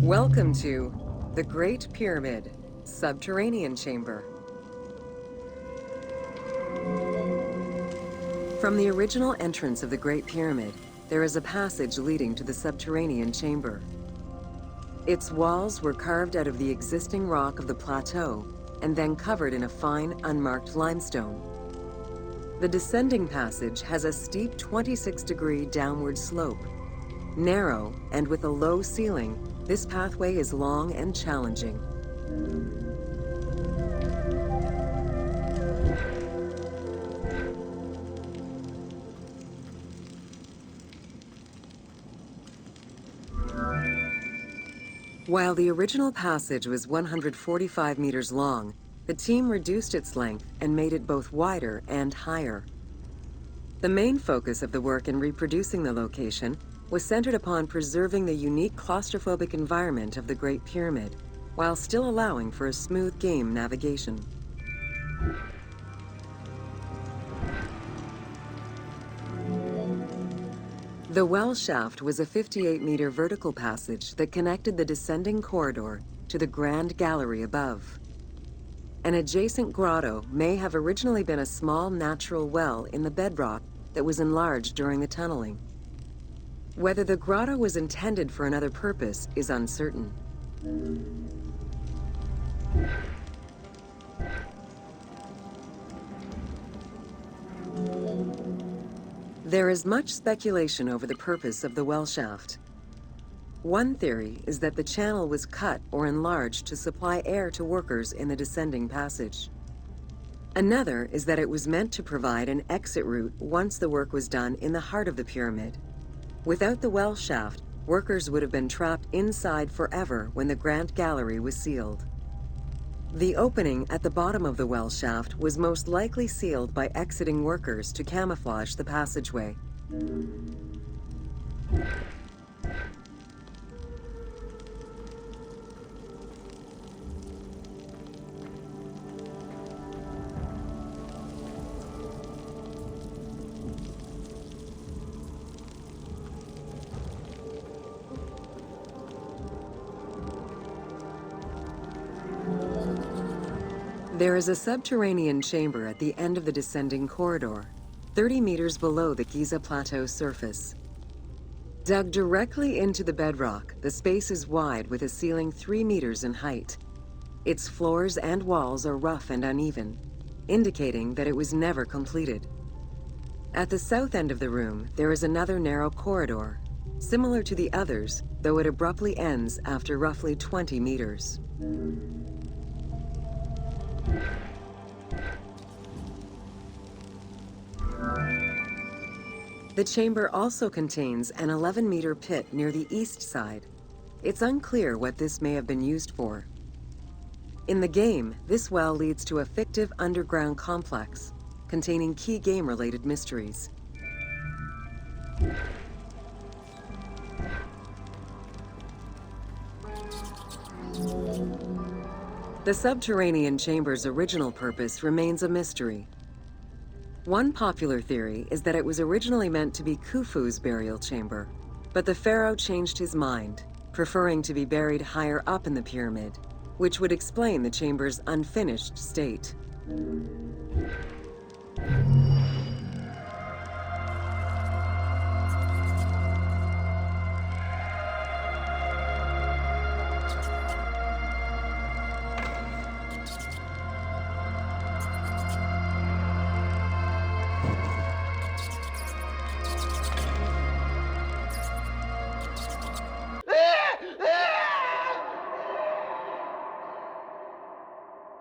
Welcome to the Great Pyramid, Subterranean Chamber. From the original entrance of the Great Pyramid, there is a passage leading to the Subterranean Chamber. Its walls were carved out of the existing rock of the plateau and then covered in a fine, unmarked limestone. The descending passage has a steep 26-degree downward slope. Narrow and with a low ceiling, this pathway is long and challenging. While the original passage was 145 meters long, the team reduced its length and made it both wider and higher. The main focus of the work in reproducing the location was centered upon preserving the unique claustrophobic environment of the Great Pyramid, while still allowing for a smooth game navigation. The well shaft was a 58-meter vertical passage that connected the descending corridor to the grand gallery above. An adjacent grotto may have originally been a small natural well in the bedrock that was enlarged during the tunneling. Whether the grotto was intended for another purpose is uncertain. There is much speculation over the purpose of the well shaft. One theory is that the channel was cut or enlarged to supply air to workers in the descending passage. Another is that it was meant to provide an exit route once the work was done in the heart of the pyramid. Without the well shaft, workers would have been trapped inside forever when the Grand Gallery was sealed. The opening at the bottom of the well shaft was most likely sealed by exiting workers to camouflage the passageway. There is a subterranean chamber at the end of the descending corridor, 30 meters below the Giza Plateau surface. Dug directly into the bedrock, the space is wide with a ceiling 3 meters in height. Its floors and walls are rough and uneven, indicating that it was never completed. At the south end of the room, there is another narrow corridor, similar to the others, though it abruptly ends after roughly 20 meters. The chamber also contains an 11-meter pit near the east side. It's unclear what this may have been used for. In the game, this well leads to a fictive underground complex containing key game-related mysteries. The subterranean chamber's original purpose remains a mystery. One popular theory is that it was originally meant to be Khufu's burial chamber, but the pharaoh changed his mind, preferring to be buried higher up in the pyramid, which would explain the chamber's unfinished state.